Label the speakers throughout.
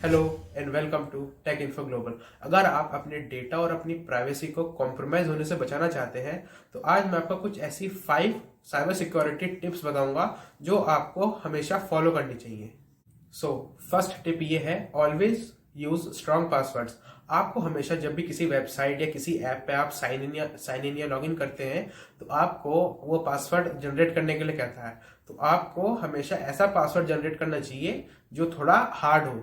Speaker 1: Hello and welcome to tech info global. अगर आप अपने डेटा और अपनी प्राइवेसी को कॉम्प्रोमाइज होने से बचाना चाहते हैं तो आज मैं आपको कुछ ऐसी 5 साइबर सिक्योरिटी टिप्स बताऊंगा जो आपको हमेशा फॉलो करनी चाहिए। फर्स्ट टिप ये है, ऑलवेज यूज स्ट्रॉन्ग पासवर्ड्स। आपको हमेशा जब भी किसी वेबसाइट या किसी ऐप पे आप साइन इन या लॉग इन करते हैं तो आपको वो पासवर्ड जनरेट करने के लिए कहता है। तो आपको हमेशा ऐसा पासवर्ड जनरेट करना चाहिए जो थोड़ा हार्ड हो,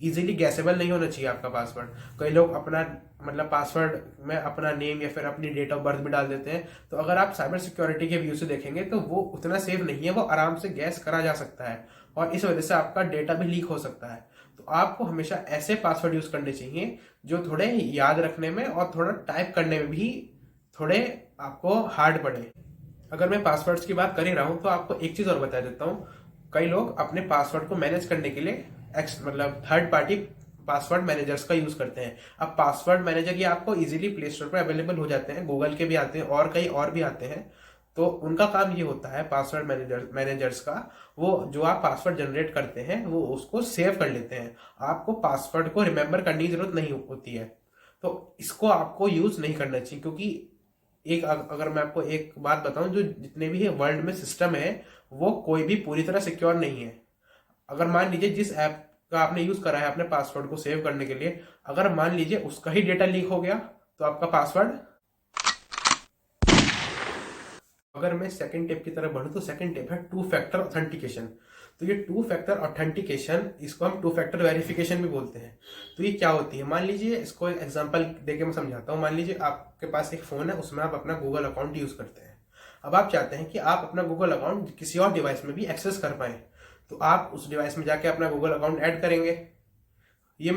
Speaker 1: इजीली गैसेबल नहीं होना चाहिए आपका पासवर्ड। कई लोग अपना पासवर्ड में अपना नेम या फिर अपनी डेट ऑफ बर्थ भी डाल देते हैं। तो अगर आप साइबर सिक्योरिटी के व्यू से देखेंगे तो वो उतना सेफ नहीं है, वो आराम से गैस करा जा सकता है और इस वजह से आपका डेटा भी लीक हो सकता है। तो आपको हमेशा ऐसे पासवर्ड यूज करने चाहिए जो थोड़े याद रखने में और थोड़ा टाइप करने में भी थोड़े आपको हार्ड पड़े। अगर मैं पासवर्ड्स की बात कर ही रहा हूं तो आपको एक चीज और बता देता हूं। कई लोग अपने पासवर्ड को मैनेज करने के लिए थर्ड पार्टी पासवर्ड मैनेजर्स का यूज करते हैं। अब पासवर्ड मैनेजर ये आपको इजीली प्ले स्टोर पर अवेलेबल हो जाते हैं, गूगल के भी आते हैं और कई और भी आते हैं। तो उनका काम ये होता है पासवर्ड मैनेजर्स का, वो जो आप पासवर्ड जनरेट करते हैं वो उसको सेव कर लेते हैं। आपको पासवर्ड को रिमेंबर करने की जरूरत नहीं होती है। तो इसको आपको यूज नहीं करना चाहिए, क्योंकि अगर मैं आपको एक बात बताऊं, जो जितने भी वर्ल्ड में सिस्टम है वो कोई भी पूरी तरह सिक्योर नहीं है। अगर मान लीजिए जिस ऐप का आपने यूज करा है अपने पासवर्ड को सेव करने के लिए, अगर मान लीजिए उसका ही डेटा लीक हो गया तो आपका पासवर्ड। अगर मैं सेकंड टिप की तरफ बढ़ूं तो सेकंड टिप है टू फैक्टर ऑथेंटिकेशन। तो ये टू फैक्टर ऑथेंटिकेशन, इसको हम टू फैक्टर वेरिफिकेशन भी बोलते हैं। तो ये क्या होती है, मान लीजिए इसको एग्जांपल देके मैं समझाता हूँ। मान लीजिए आपके पास एक फोन है, उसमें आप अपना गूगल अकाउंट यूज करते हैं। अब आप चाहते हैं कि आप अपना गूगल अकाउंट किसी और डिवाइस में भी एक्सेस कर पाए। तो आप उस डिवाइस में जाके अपना गूगल अकाउंट ऐड करेंगे। ये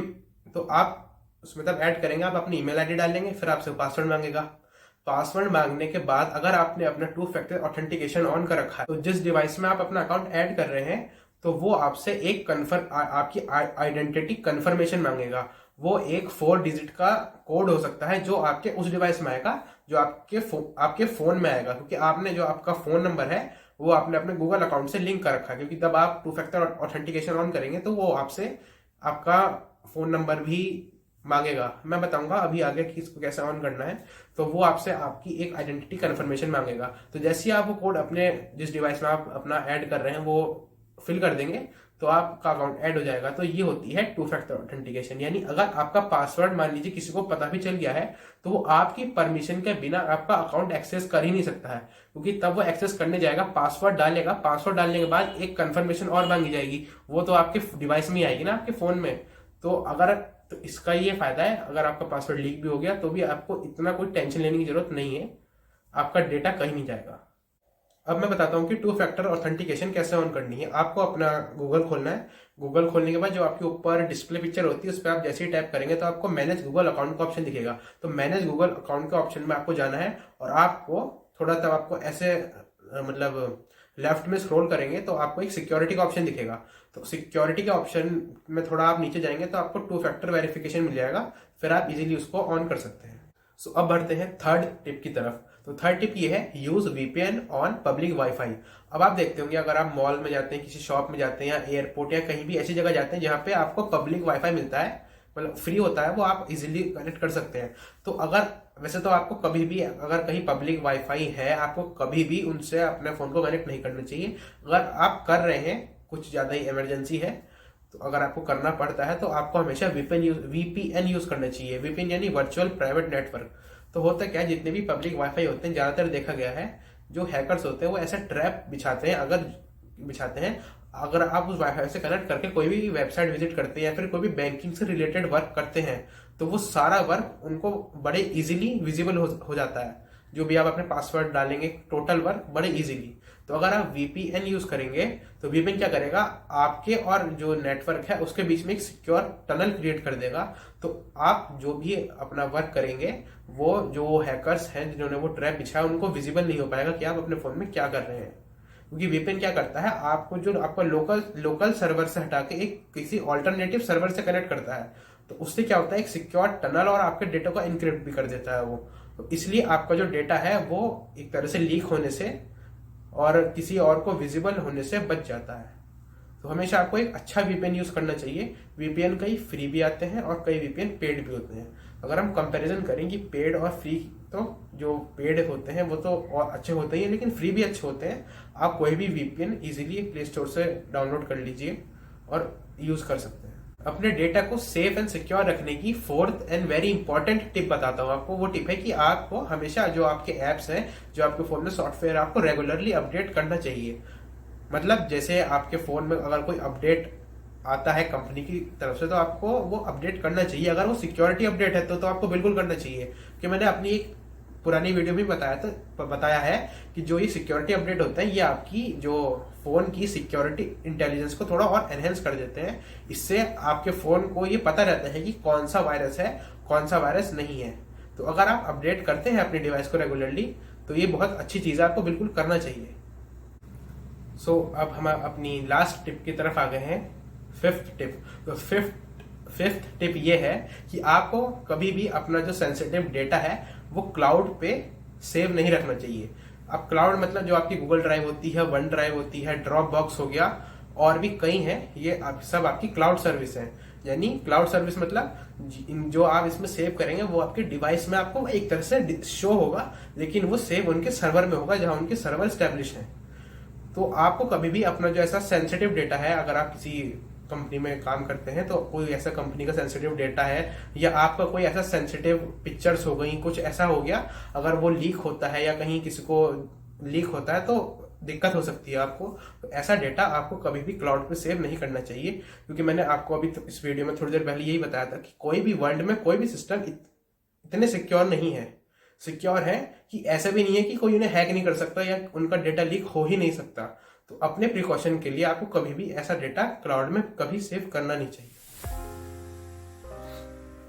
Speaker 1: तो आप उसमें तब ऐड करेंगे, आप अपनी ईमेल आईडी डालेंगे, फिर आपसे पासवर्ड मांगेगा। पासवर्ड मांगने के बाद अगर आपने अपना टू फैक्टर ऑथेंटिकेशन ऑन कर रखा है तो जिस डिवाइस में आप अपना अकाउंट ऐड कर रहे हैं तो वो आपसे एक आपकी आइडेंटिटी कंफर्मेशन मांगेगा। वो एक 4 डिजिट का कोड हो सकता है जो आपके उस डिवाइस में आएगा, जो आपके फोन में आएगा, क्योंकि आपने जो आपका फोन नंबर है वो आपने अपने गूगल अकाउंट से लिंक कर रखा है। क्योंकि तब आप टू फैक्टर ऑथेंटिकेशन ऑन करेंगे तो वो आपसे आपका फोन नंबर भी मांगेगा। मैं बताऊंगा अभी आगे कि इसको कैसे ऑन करना है। तो वो आपसे आपकी एक आइडेंटिटी कंफर्मेशन मांगेगा। तो जैसे ही आप वो कोड अपने जिस डिवाइस में आप अपना ऐड कर रहे हैं वो फिल कर देंगे तो आपका अकाउंट ऐड हो जाएगा। तो ये होती है टू फैक्टर ऑथेंटिकेशन। यानी अगर आपका पासवर्ड मान लीजिए किसी को पता भी चल गया है तो वो आपकी परमिशन के बिना आपका अकाउंट एक्सेस कर ही नहीं सकता है, क्योंकि तब वो एक्सेस करने जाएगा, पासवर्ड डालेगा, पासवर्ड डालने के बाद एक कंफर्मेशन और मांगी जाएगी, वो तो आपके डिवाइस में आएगी ना, आपके फोन में। तो इसका ये फायदा है, अगर आपका पासवर्ड लीक भी हो गया तो भी आपको इतना कोई टेंशन लेने की जरूरत नहीं है, आपका डेटा कहीं नहीं जाएगा। अब मैं बताता हूँ कि टू फैक्टर ऑथेंटिकेशन कैसे ऑन करनी है। आपको अपना गूगल खोलना है। गूगल खोलने के बाद जो आपके ऊपर डिस्प्ले पिक्चर होती है उस पर आप जैसे ही टैप करेंगे तो आपको मैनेज गूगल अकाउंट का ऑप्शन दिखेगा। तो मैनेज गूगल अकाउंट के ऑप्शन में आपको जाना है और आपको थोड़ा तब आपको ऐसे लेफ्ट में स्क्रॉल करेंगे तो आपको एक सिक्योरिटी का ऑप्शन दिखेगा। तो सिक्योरिटी के ऑप्शन में थोड़ा आप नीचे जाएंगे तो आपको टू फैक्टर वेरिफिकेशन मिल जाएगा, फिर आप इजीली उसको ऑन कर सकते हैं। अब बढ़ते हैं थर्ड टिप की तरफ। तो थर्ड टिप ये है, use VPN on public wifi. अब आप देखते होंगे अगर आप मॉल में जाते हैं, किसी शॉप में जाते हैं या एयरपोर्ट या कहीं भी ऐसी जगह जाते हैं जहां पे आपको पब्लिक वाईफाई मिलता है, मतलब फ्री होता है, वो आप इजीली कनेक्ट कर सकते हैं। तो अगर वैसे तो आपको कभी भी अगर कहीं पब्लिक वाईफाई है आपको कभी भी उनसे अपने फोन को कनेक्ट नहीं करना चाहिए। अगर आप कर रहे हैं, कुछ ज्यादा ही इमरजेंसी है, तो अगर आपको करना पड़ता है तो आपको हमेशा वीपीएन यूज करना चाहिए। वीपीएन यानी वर्चुअल प्राइवेट नेटवर्क। तो होता क्या है, जितने भी पब्लिक वाईफाई होते हैं ज्यादातर देखा गया है जो हैकर्स होते हैं वो ऐसा ट्रैप बिछाते हैं। अगर आप उस वाईफाई से कनेक्ट करके कोई भी वेबसाइट विजिट करते हैं या फिर कोई भी बैंकिंग से रिलेटेड वर्क करते हैं तो वो सारा वर्क उनको बड़े इजीली विजिबल हो जाता है। जो भी आप अपने पासवर्ड डालेंगे टोटल वर्क बड़े इजीली। तो अगर आप वीपीएन यूज करेंगे तो वीपीएन क्या करेगा, आपके और जो नेटवर्क है उसके बीच में एक सिक्योर टनल क्रिएट कर देगा। तो आप जो भी अपना वर्क करेंगे वो जो हैकर्स हैं जिन्होंने वो ट्रैप बिछाया उनको विजिबल नहीं हो पाएगा कि आप अपने फोन में क्या कर रहे हैं। क्योंकि वीपीएन क्या करता है, आपको जो आपका लोकल सर्वर से हटा के एक किसी ऑल्टरनेटिव सर्वर से कनेक्ट करता है। तो उससे क्या होता है, एक सिक्योर टनल और आपके डेटा को इनक्रिप्ट भी कर देता है वो। तो इसलिए आपका जो डेटा है वो एक तरह से लीक होने से और किसी और को विजिबल होने से बच जाता है। तो हमेशा आपको एक अच्छा वीपीएन यूज करना चाहिए। वीपीएन कई फ्री भी आते हैं और कई वीपीएन पेड भी होते हैं। अगर हम कंपैरिजन करें कि पेड और फ्री, तो जो पेड होते हैं वो तो और अच्छे होते ही हैं, लेकिन फ्री भी अच्छे होते हैं। आप कोई भी वीपीएन इजीली प्ले स्टोर से डाउनलोड कर लीजिए और यूज कर सकते हैं। अपने डेटा को सेफ एंड सिक्योर रखने की fourth and very important tip बताता हूँ आपको। वो टिप है कि आपको हमेशा जो आपके एप्स हैं, जो आपके फोन में सॉफ्टवेयर, आपको रेगुलरली अपडेट करना चाहिए। मतलब जैसे आपके फोन में अगर कोई अपडेट आता है कंपनी की तरफ से, तो आपको वो अपडेट करना चाहिए। अगर वो सिक्योरिटी अपडेट है तो आपको बिल्कुल करना चाहिए। कि मैंने अपनी एक पुरानी वीडियो में बताया है कि जो ये सिक्योरिटी अपडेट होता है, ये आपकी जो फोन की सिक्योरिटी इंटेलिजेंस को थोड़ा और एनहेंस कर देते हैं। इससे आपके फोन को ये पता रहता है कि कौन सा वायरस है, कौन सा वायरस नहीं है। तो अगर आप अपडेट करते हैं अपने डिवाइस को रेगुलरली, तो ये बहुत अच्छी चीज है, आपको बिल्कुल करना चाहिए। सो अब हम अपनी लास्ट टिप की तरफ आ गए हैं, फिफ्थ टिप। तो फिफ्थ टिप ये है कि आपको कभी भी अपना जो सेंसिटिव डेटा है वो क्लाउड पे सेव नहीं रखना चाहिए। अब क्लाउड मतलब जो आपकी गूगल ड्राइव होती है, वन ड्राइव होती है, ड्रॉप बॉक्स हो गया, और भी कई हैं, ये सब आपकी क्लाउड सर्विस है। यानी क्लाउड सर्विस मतलब जो आप इसमें सेव करेंगे वो आपके डिवाइस में आपको एक तरह से शो होगा, लेकिन वो सेव उनके सर्वर में होगा जहां उनके सर्वर स्टैब्लिश है। तो आपको कभी भी अपना जो ऐसा सेंसिटिव डेटा है, अगर आप किसी कंपनी में काम करते हैं तो कोई ऐसा कंपनी का सेंसिटिव डेटा है, या आपका कोई ऐसा सेंसिटिव पिक्चर्स हो गई, कुछ ऐसा हो गया, अगर वो लीक होता है या कहीं किसी को लीक होता है तो दिक्कत हो सकती है आपको। तो ऐसा डेटा आपको कभी भी क्लाउड पे सेव नहीं करना चाहिए, क्योंकि मैंने आपको अभी इस वीडियो में थोड़ी देर पहले यही बताया था कि कोई भी वर्ल्ड में कोई भी सिस्टम इतने सिक्योर नहीं है। सिक्योर है कि ऐसा भी नहीं है कि कोई उन्हें हैक नहीं कर सकता या उनका डेटा लीक हो ही नहीं सकता। तो अपने प्रिकॉशन के लिए आपको कभी भी ऐसा डेटा क्लाउड में कभी सेव करना नहीं चाहिए।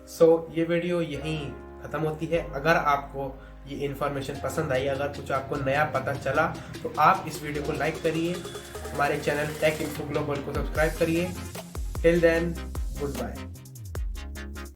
Speaker 1: सो ये वीडियो यहीं खत्म होती है। अगर आपको ये इन्फॉर्मेशन पसंद आई, अगर कुछ आपको नया पता चला, तो आप इस वीडियो को लाइक करिए, हमारे चैनल टेक इन्फो ग्लोबल को सब्सक्राइब करिए। Till then, good bye.